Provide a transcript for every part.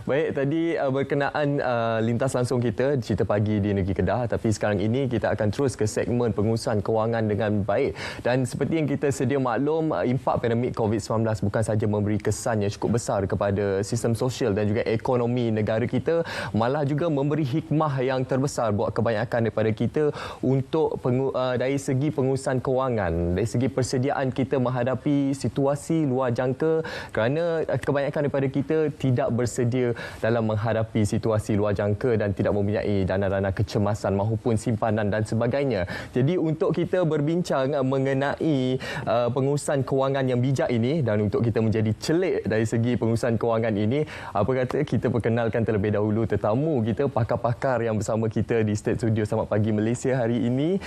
Baik, tadi berkenaan lintas langsung kita Cerita Pagi di Negeri Kedah, tapi sekarang ini kita akan terus ke segmen pengurusan kewangan dengan baik. Dan seperti yang kita sedia maklum, impak pandemik COVID-19 bukan sahaja memberi kesan yang cukup besar kepada sistem sosial dan juga ekonomi negara kita, malah juga memberi hikmah yang terbesar buat kebanyakan daripada kita untuk dari segi pengurusan kewangan, dari segi persediaan kita menghadapi situasi luar jangka, kerana kebanyakan daripada kita tidak bersedia dalam menghadapi situasi luar jangka dan tidak mempunyai dana-dana kecemasan maupun simpanan dan sebagainya. Jadi untuk kita berbincang mengenai pengurusan kewangan yang bijak ini dan untuk kita menjadi celik dari segi pengurusan kewangan ini, apa kata kita perkenalkan terlebih dahulu tetamu kita, pakar-pakar yang bersama kita di State Studio Selamat Pagi Malaysia hari ini.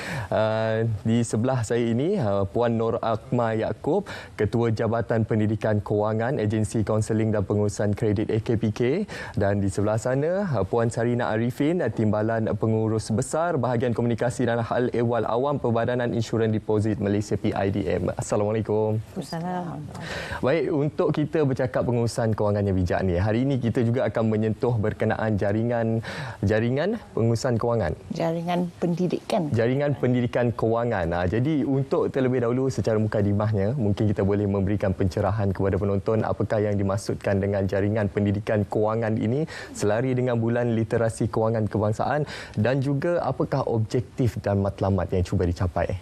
Di sebelah saya ini Puan Nur Akmal Yaakob, Ketua Jabatan Pendidikan Kewangan Agensi Kaunseling dan Pengurusan Kredit AKPK, dan di sebelah sana Puan Sarina Arifin, Timbalan Pengurus Besar Bahagian Komunikasi dan Hal Ehwal Awam Perbadanan Insurans Deposit Malaysia PIDM. Assalamualaikum. Assalamualaikum. Baik, untuk kita bercakap pengurusan kewangan yang bijak ni, hari ini kita juga akan menyentuh berkenaan jaringan pengurusan kewangan. Jaringan pendidikan Kewangan. Jadi untuk terlebih dahulu secara mukadimahnya, mungkin kita boleh memberikan pencerahan kepada penonton apakah yang dimaksudkan dengan jaringan pendidikan kewangan ini selari dengan Bulan Literasi Kewangan Kebangsaan, dan juga apakah objektif dan matlamat yang cuba dicapai.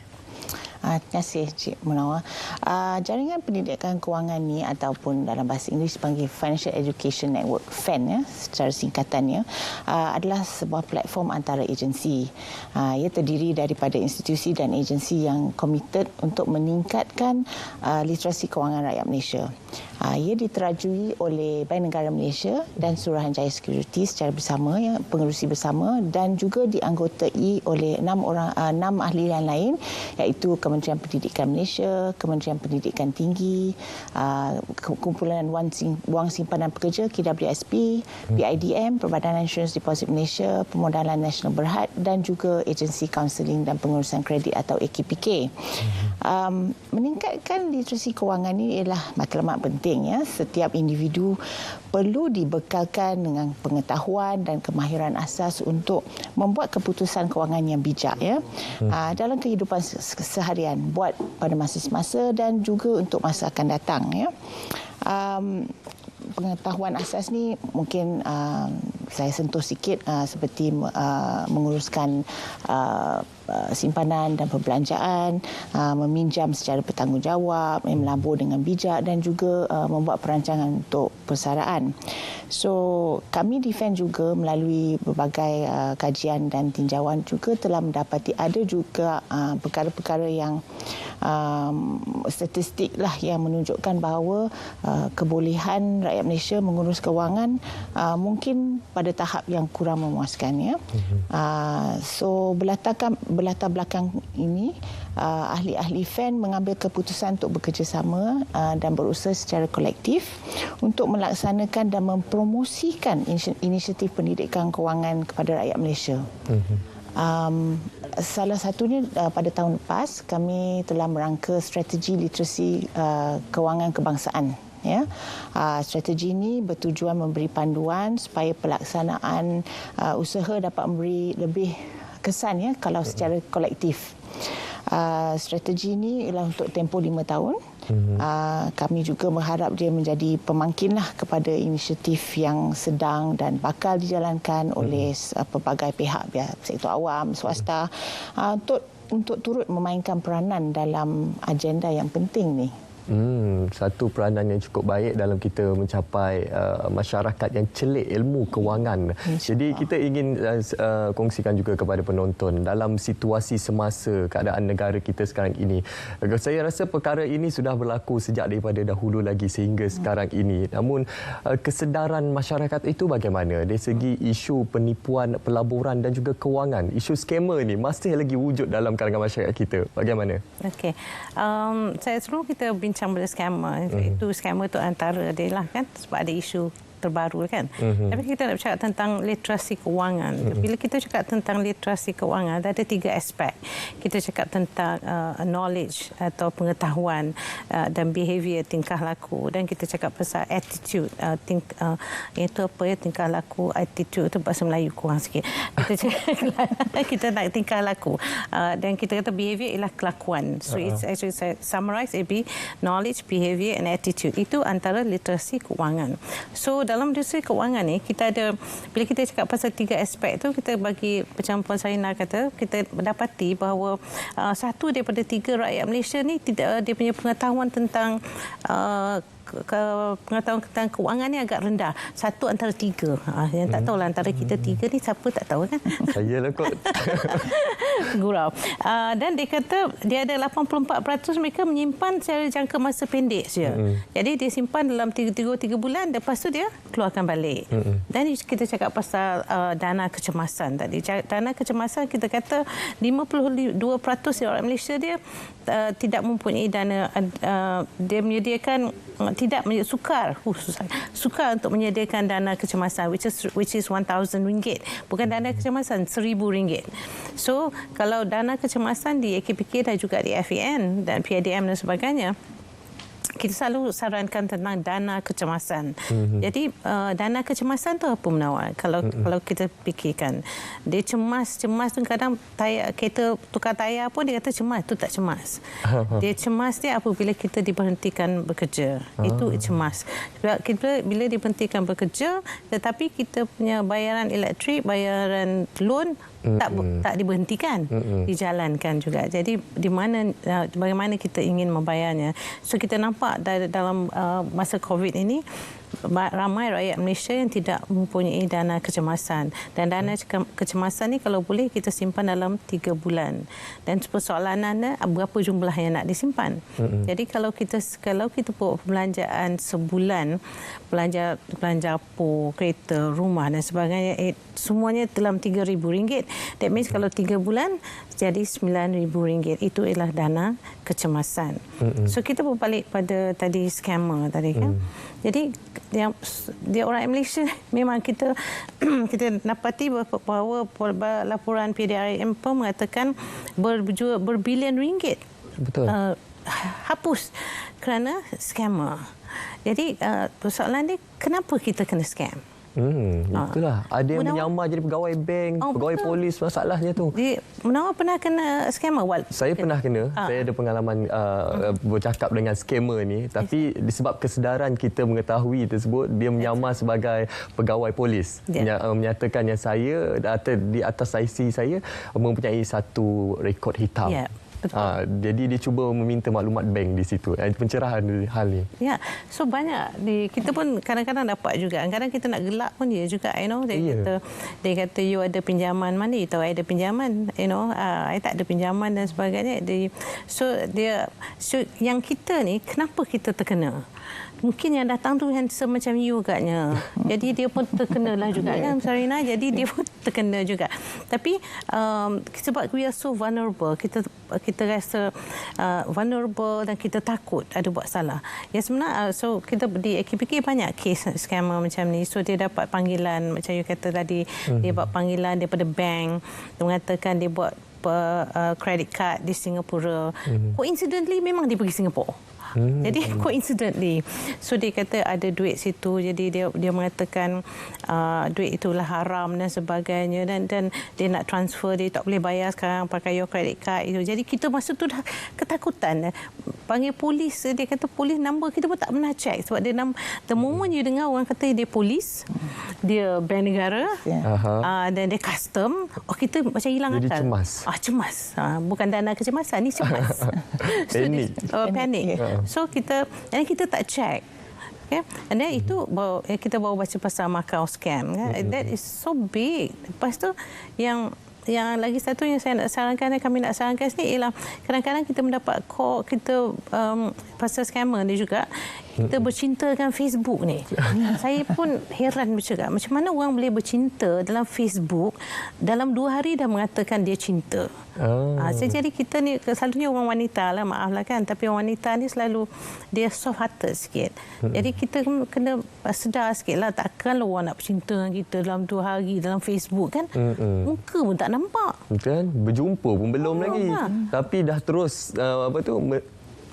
Terima kasih Cik Munawar. Jaringan pendidikan kewangan ni ataupun dalam bahasa Inggeris dipanggil Financial Education Network, FEN secara singkatannya, adalah sebuah platform antara agensi. Ia terdiri daripada institusi dan agensi yang komited untuk meningkatkan literasi kewangan rakyat Malaysia. Ia diterajui oleh Bank Negara Malaysia dan Suruhanjaya Security secara bersama, pengerusi bersama, dan juga dianggotai oleh 6 ahli yang lain, iaitu Kementerian Pendidikan Malaysia, Kementerian Pendidikan Tinggi, Kumpulan Wang Simpanan Pekerja KWSP, PIDM, Perbadanan Insurans Deposit Malaysia, Pemodalan Nasional Berhad, dan juga Agensi Kaunseling dan Pengurusan Kredit atau AKPK. Meningkatkan literasi kewangan ini ialah matlamat penting. Setiap individu perlu dibekalkan dengan pengetahuan dan kemahiran asas untuk membuat keputusan kewangan yang bijak dalam kehidupan seharian, buat pada masa semasa dan juga untuk masa akan datang. Pengetahuan asas ni mungkin saya sentuh sikit, seperti menguruskan simpanan dan perbelanjaan, meminjam secara bertanggungjawab, melabur dengan bijak, dan juga membuat perancangan untuk persaraan. So kami di FEN juga melalui berbagai kajian dan tinjauan juga telah mendapati ada juga perkara-perkara yang statistik yang menunjukkan bahawa kebolehan rakyat Malaysia mengurus kewangan mungkin pada tahap yang kurang memuaskan. So berlatar belakang ini, ahli-ahli FEN mengambil keputusan untuk bekerjasama dan berusaha secara kolektif untuk melaksanakan dan mempromosikan inisiatif pendidikan kewangan kepada rakyat Malaysia. Salah satunya pada tahun lepas kami telah merangka strategi literasi kewangan kebangsaan. Strategi ini bertujuan memberi panduan supaya pelaksanaan usaha dapat memberi lebih kesan kalau secara kolektif. Strategi ini ialah untuk tempoh 5 tahun. Kami juga berharap dia menjadi pemangkin kepada inisiatif yang sedang dan bakal dijalankan oleh pelbagai pihak, sektor awam, swasta, untuk turut memainkan peranan dalam agenda yang penting ni. Satu peranan yang cukup baik dalam kita mencapai masyarakat yang celik ilmu kewangan. Jadi kita ingin kongsikan juga kepada penonton dalam situasi semasa keadaan negara kita sekarang ini. Saya rasa perkara ini sudah berlaku sejak daripada dahulu lagi sehingga sekarang ini. Namun kesedaran masyarakat itu bagaimana dari segi isu penipuan, pelaburan dan juga kewangan. Isu skamer ni masih lagi wujud dalam kalangan masyarakat kita. Bagaimana? Okey. Saya sebelum kita bincang pada skamer, itu skamer tu antara dia lah kan, sebab ada isu terbaru kan. Tapi kita nak bercakap tentang literasi kewangan. Bila kita cakap tentang literasi kewangan, ada 3 aspek. Kita cakap tentang knowledge atau pengetahuan dan behavior, tingkah laku, dan kita cakap pasal attitude, itu apa ya, tingkah laku, attitude itu bahasa Melayu kurang sikit. Kita nak tingkah laku, dan kita kata behavior ialah kelakuan. So it's actually summarize it be knowledge, behavior and attitude. Itu antara literasi kewangan. So dalam literasi kewangan ni kita ada, bila kita cakap pasal 3 aspek tu, kita bagi macam Puan Sarina kata, kita mendapati bahawa 1 daripada 3 rakyat Malaysia ni tidak, dia punya pengetahuan tentang pengetahuan tentang kewangan ni agak rendah. 1 antara 3. Yang tak tahulah antara kita 3 ni siapa tak tahu kan. Saya lah kot. Gurau. Dan dia kata dia ada 84% mereka menyimpan secara jangka masa pendek saja. Jadi dia simpan dalam 3 bulan, lepas tu dia keluarkan balik. Dan kita cakap pasal dana kecemasan tadi. Dana kecemasan kita kata 52% orang Malaysia dia tidak mempunyai dana, dia menyediakan sukar untuk menyediakan dana kecemasan which is RM1,000, bukan dana kecemasan RM1,000. So kalau dana kecemasan di AKPK dan juga di FAN dan PIDM dan sebagainya, kita selalu sarankan tentang dana kecemasan. Jadi dana kecemasan tu apa, Munawar? Kalau kita fikirkan, dia cemas tu kadang kereta tukar tayar pun dia kata cemas, tu tak cemas. Dia cemas dia apabila kita diberhentikan bekerja. Itu cemas. Bila diberhentikan bekerja, tetapi kita punya bayaran elektrik, bayaran loan tak diberhentikan, dijalankan juga. Jadi di mana, bagaimana kita ingin membayarnya. So kita nampak dalam masa COVID ini, ramai rakyat Malaysia yang tidak mempunyai dana kecemasan. Dan dana kecemasan ni kalau boleh kita simpan dalam 3 bulan. Dan persoalannya berapa jumlah yang nak disimpan. Jadi kalau kita buat perbelanjaan sebulan, belanja dapur, kereta, rumah dan sebagainya, semuanya dalam RM3,000. That means kalau 3 bulan jadi RM9,000. Itu ialah dana kecemasan. So kita berbalik pada tadi scammer tadi kan. Jadi dia orang Malaysia memang kita dapati bahawa laporan PDRM pun mengatakan berbilion ringgit. Betul. Hapus kerana scammer. Jadi persoalan ni, kenapa kita kena scam? Itulah. Ada yang menyamar jadi pegawai bank, pegawai polis, masalahnya tu. Munawar pernah kena scammer? Saya pernah kena. Saya ada pengalaman bercakap dengan scammer ni. Tapi disebab kesedaran kita mengetahui tersebut, dia menyamar sebagai pegawai polis. Menyatakan yang saya, di atas IC saya, mempunyai satu rekod hitam. Jadi dia cuba meminta maklumat bank di situ. Pencerahan hal ni. Ya, so banyak. Kita pun kadang-kadang dapat juga. Kadang kita nak gelak pun dia juga. Dia kata you ada pinjaman, mana you tahu I ada pinjaman. I tak ada pinjaman dan sebagainya. So yang kita ni, kenapa kita terkena? Mungkin yang datang tu yang semacam you agaknya. Jadi dia pun terkenalah juga kan, Sarina. Jadi dia pun terkena juga. Tapi sebab we are so vulnerable, kita rasa vulnerable dan kita takut ada buat salah. Ya sebenarnya, so kita di AKPK banyak kes scammer macam ni. So dia dapat panggilan, macam you kata tadi, dia dapat panggilan daripada bank. Dia mengatakan dia buat credit card di Singapura. Coincidentally memang dia pergi Singapura. Jadi coincidentally, so dia kata ada duit situ, jadi dia mengatakan duit itulah haram dan sebagainya, dan dia nak transfer, dia tak boleh bayar sekarang pakai your credit card itu. Jadi kita masa tu dah ketakutan, panggil polis. Dia kata polis number kita pun tak pernah check, sebab dia the moment you dengar orang kata dia polis, dia bank negara, dan dia custom, kita macam hilang akal. Jadi cemas. Bukan dana kecemasan, ni cemas. Panik. So kita tak check. Okay? And then itu kita baru baca pasal Macau scam. That is so big. Lepas tu yang lagi satu yang saya nak sarankan, kami nak sarankan sini ialah kadang-kadang kita mendapat call kita pasal scammer ni juga. kita bercinta dengan Facebook ni. Saya pun heran bercakap, macam mana orang boleh bercinta dalam Facebook dalam 2 hari dah mengatakan dia cinta. Jadi kita ni selalunya orang wanita lah, maaflah kan, tapi orang wanita ni selalu dia soft hearted sikit. Jadi kita kena sedar sikit lah, takkanlah orang nak bercinta dengan kita dalam 2 hari dalam Facebook kan. Muka pun tak nampak. Kan? Berjumpa pun belum lagi. Tapi dah terus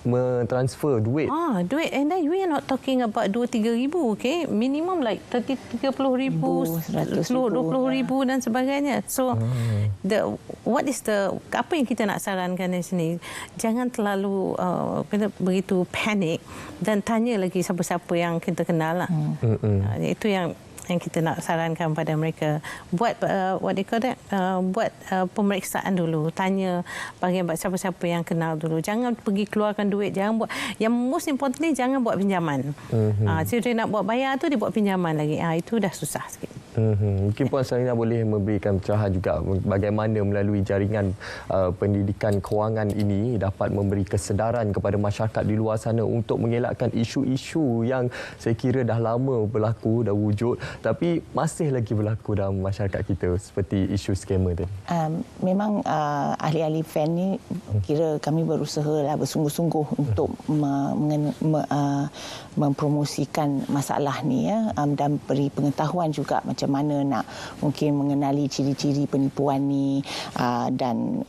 mentransfer duit. Duit. And then we are not talking about 2-3 ribu, okay? Minimum like 30 ribu, 20 ribu dan sebagainya. So, apa yang kita nak sarankan di sini? Jangan terlalu begitu panik dan tanya lagi siapa-siapa yang kita kenal lah. Itu yang kita nak sarankan pada mereka, buat buat pemeriksaan dulu, tanya bagaimana siapa-siapa yang kenal dulu, jangan pergi keluarkan duit, jangan buat, yang most importantly jangan buat pinjaman. So dia nak buat bayar tu dia buat pinjaman lagi, itu dah susah sikit. Mungkin Puan Sarina boleh memberikan pencerahan juga bagaimana melalui jaringan pendidikan kewangan ini dapat memberi kesedaran kepada masyarakat di luar sana untuk mengelakkan isu-isu yang saya kira dah lama berlaku, dah wujud tapi masih lagi berlaku dalam masyarakat kita seperti isu skamer tadi. Memang ahli-ahli FAN ni kira kami berusaha lah bersungguh-sungguh untuk mempromosikan masalah ni dan beri pengetahuan juga macam mana nak mungkin mengenali ciri-ciri penipuan ni dan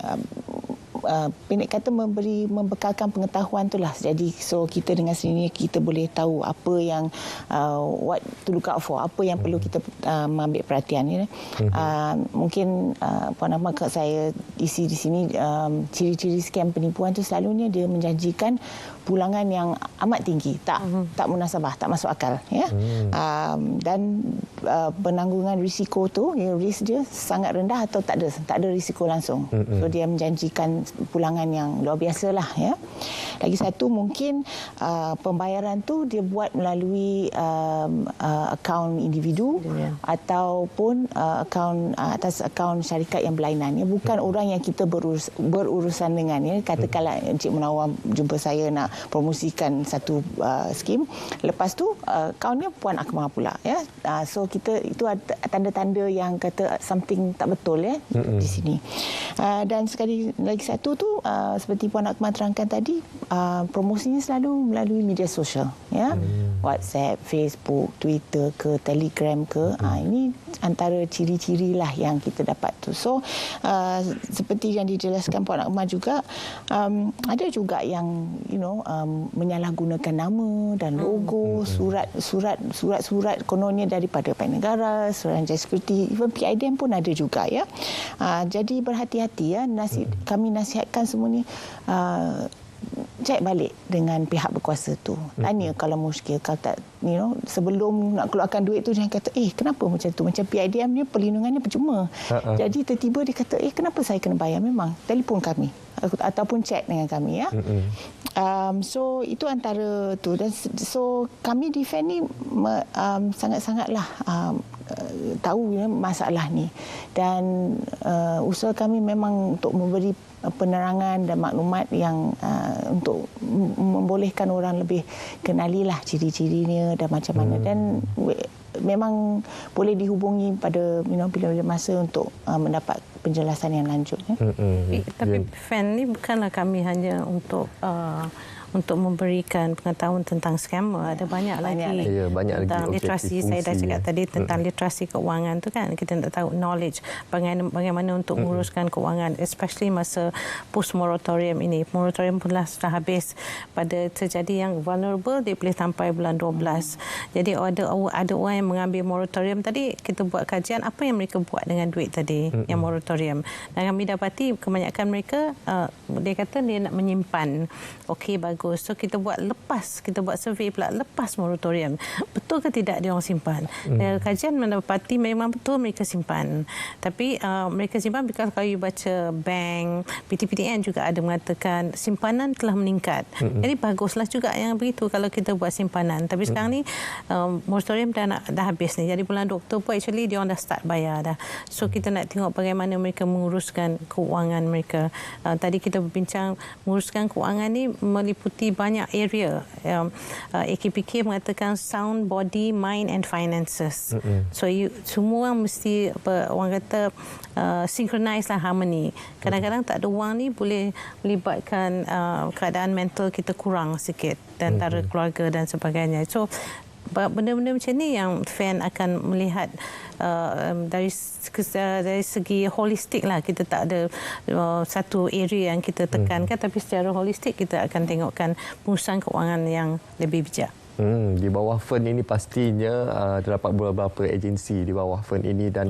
pendek kata membekalkan pengetahuan itulah. Jadi so kita dengan sendirinya kita boleh tahu apa yang what to look out for, apa yang perlu kita ambil perhatian ni. Mungkin Puan Ahmad saya isi di sini ciri-ciri scam penipuan tu selalunya dia menjanjikan pulangan yang amat tinggi, tak munasabah, tak masuk akal ya. Dan penanggungan risiko tu, risk dia sangat rendah atau tak ada risiko langsung. So dia menjanjikan pulangan yang luar biasa lah ya. Lagi satu mungkin pembayaran tu dia buat melalui akaun individu ataupun atas akaun syarikat yang berlainan ya, bukan orang yang kita berurusan dengan ya. Katakanlah Encik Munawar jumpa saya nak promosikan satu skim, lepas tu akaunnya Puan Akmal pula ya. So kita itu ada tanda-tanda yang kata something tak betul ya di sini. Dan sekali lagi satu tu seperti Puan Akmal terangkan tadi, promosinya selalu melalui media sosial ya. WhatsApp, Facebook, Twitter ke Telegram ke, ini antara ciri-ciri lah yang kita dapat tu. So seperti yang dijelaskan Puan Akmal juga, ada juga yang menyalahgunakan nama dan logo, surat kononnya daripada Bank Negara, Suruhanjaya Security, even PIDM pun ada juga ya. Jadi berhati-hati ya. Kami nasihatkan semua ni cek balik dengan pihak berkuasa tu. Tanya kalau muskil, kalau tak, sebelum nak keluarkan duit tu jangan kata, kenapa macam tu? Macam PIDM ni perlindungannya percuma. Jadi tiba-tiba dia kata, kenapa saya kena bayar? Memang telefon kami ataupun chat dengan kami ya. So itu antara tu. Dan so kami di FAN ni sangat-sangatlah tahu masalah ni, dan usaha kami memang untuk memberi penerangan dan maklumat yang untuk membolehkan orang lebih kenalilah ciri-cirinya dan macam mana, dan memang boleh dihubungi pada bila-bila masa untuk mendapat penjelasan yang lanjut ya. Tapi FAN ni bukanlah kami hanya untuk memberikan pengetahuan tentang scammer. Ada banyak lagi tentang literasi. Saya dah cakap tadi tentang literasi keuangan tu kan. Kita nak tahu knowledge bagaimana untuk menguruskan keuangan, especially masa post moratorium ini. Moratorium pun sudah habis. Pada terjadi yang vulnerable, dia boleh sampai bulan 12. Jadi ada orang yang mengambil moratorium tadi, kita buat kajian apa yang mereka buat dengan duit tadi yang moratorium. Dan kami dapati kebanyakan mereka dia kata dia nak menyimpan. Okey, bagus. So kita buat survey pula lepas moratorium. Betul ke tidak dia orang simpan? Kajian mendapati memang betul mereka simpan. Tapi mereka simpan because kalau you baca bank, PTPTN juga ada mengatakan simpanan telah meningkat. Jadi baguslah juga yang begitu kalau kita buat simpanan. Tapi sekarang ni moratorium dah habis ni. Jadi bulan Oktober actually dia orang dah start bayar dah. So kita nak tengok bagaimana mereka menguruskan keuangan mereka. Tadi kita berbincang menguruskan keuangan ni meliputi meliputi banyak area. AKPK mengatakan sound body, mind and finances. So semua mesti orang kata synchronize lah, harmony. Kadang-kadang tak ada wang ni boleh melibatkan keadaan mental kita kurang sikit dan antara keluarga dan sebagainya. So benda-benda macam ni yang FAN akan melihat dari segi holistik lah. Kita tak ada satu area yang kita tekankan, tapi secara holistik kita akan tengokkan pengurusan kewangan yang lebih bijak. Di bawah FERN ini pastinya terdapat beberapa agensi di bawah FERN ini dan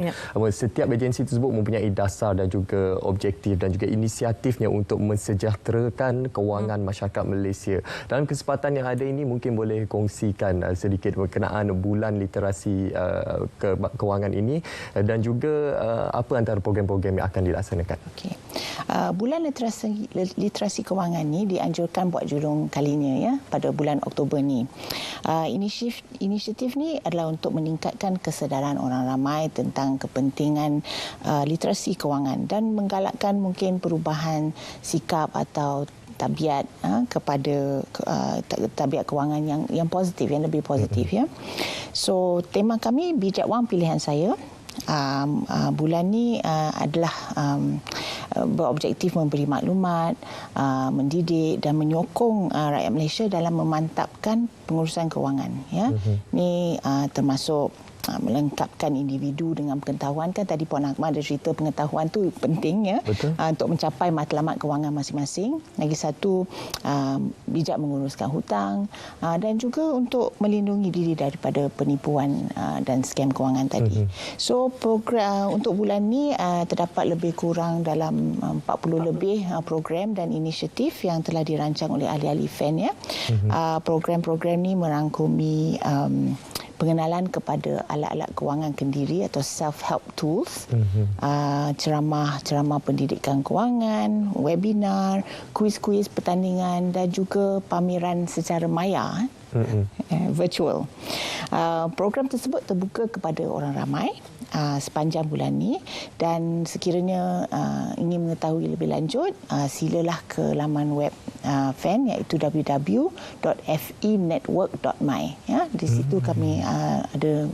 setiap agensi tersebut mempunyai dasar dan juga objektif dan juga inisiatifnya untuk mensejahterakan kewangan masyarakat Malaysia. Dalam kesempatan yang ada ini mungkin boleh kongsikan sedikit berkenaan bulan literasi kewangan ini dan juga apa antara program-program yang akan dilaksanakan. Okey. Bulan literasi kewangan ni dianjurkan buat julung kalinya ya pada bulan Oktober ni. Inisiatif ni adalah untuk meningkatkan kesedaran orang ramai tentang kepentingan literasi kewangan dan menggalakkan mungkin perubahan sikap atau tabiat kepada tabiat kewangan yang positif, yang lebih positif ya. So tema kami bijak wang pilihan saya. Bulan ni adalah berobjektif memberi maklumat, mendidik dan menyokong rakyat Malaysia dalam memantapkan pengurusan kewangan ya. Ni termasuk melengkapkan individu dengan pengetahuan. Kan tadi Puan Ahmad ada cerita pengetahuan tu penting ya. Untuk mencapai matlamat kewangan masing-masing. Lagi satu, bijak menguruskan hutang dan juga untuk melindungi diri daripada penipuan dan skam kewangan tadi. So program untuk bulan ni terdapat lebih kurang dalam 40 lebih program dan inisiatif yang telah dirancang oleh ahli-ahli FAN ya. Program-program ni merangkumi pengenalan kepada alat-alat kewangan kendiri atau self-help tools, ceramah-ceramah pendidikan kewangan, webinar, kuis-kuis pertandingan dan juga pameran secara maya, virtual. Program tersebut terbuka kepada orang ramai sepanjang bulan ini dan sekiranya ingin mengetahui lebih lanjut, silalah ke laman web FAN iaitu www.fenetwork.my ya. Di situ kami ada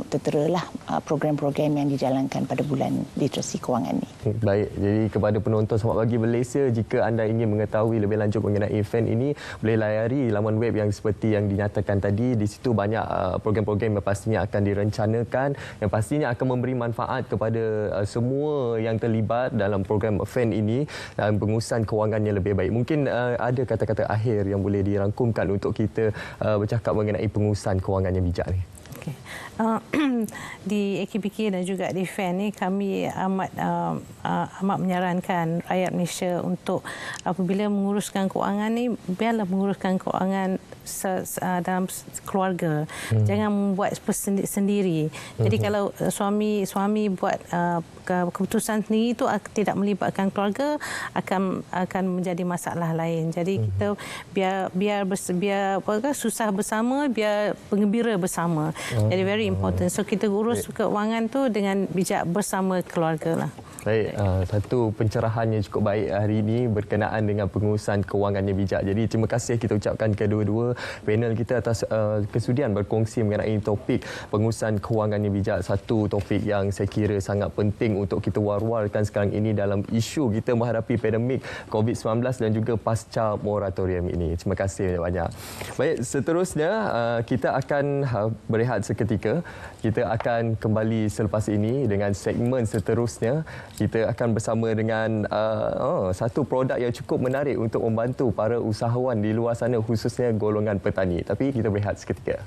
terteralah program-program yang dijalankan pada bulan literasi kewangan ini. Baik, jadi kepada penonton Selamat Pagi Malaysia, jika anda ingin mengetahui lebih lanjut mengenai FAN ini, boleh layari laman web yang seperti yang dinyatakan tadi. Di situ banyak program-program yang pastinya akan direncanakan, yang pastinya akan memberi manfaat kepada semua yang terlibat dalam program FAN ini dan pengurusan kewangannya lebih baik. Mungkin ada kata-kata akhir yang boleh dirangkumkan untuk kita bercakap mengenai pengurusan kewangan yang bijak ni. Okay. Di AKPK dan juga di FAN ni kami amat menyarankan rakyat Malaysia untuk apabila menguruskan kewangan ni, biarlah menguruskan kewangan dalam keluarga. Jangan membuat sendiri. Jadi kalau suami buat keputusan sendiri itu tidak melibatkan keluarga, akan menjadi masalah lain. Jadi kita biar susah bersama, biar penggembira bersama. Jadi very important. So kita urus keuangan tu dengan bijak bersama keluarga lah. Baik, satu pencerahan yang cukup baik hari ini berkenaan dengan pengurusan kewangan yang bijak. Jadi terima kasih kita ucapkan kedua-dua panel kita atas kesudian berkongsi mengenai topik pengurusan kewangan yang bijak. Satu topik yang saya kira sangat penting untuk kita war-warkan sekarang ini dalam isu kita menghadapi pandemik COVID-19 dan juga pasca moratorium ini. Terima kasih banyak. Baik, seterusnya kita akan berehat seketika. Kita akan kembali selepas ini dengan segmen seterusnya. Kita akan bersama dengan satu produk yang cukup menarik untuk membantu para usahawan di luar sana, khususnya golongan petani. Tapi kita berehat seketika.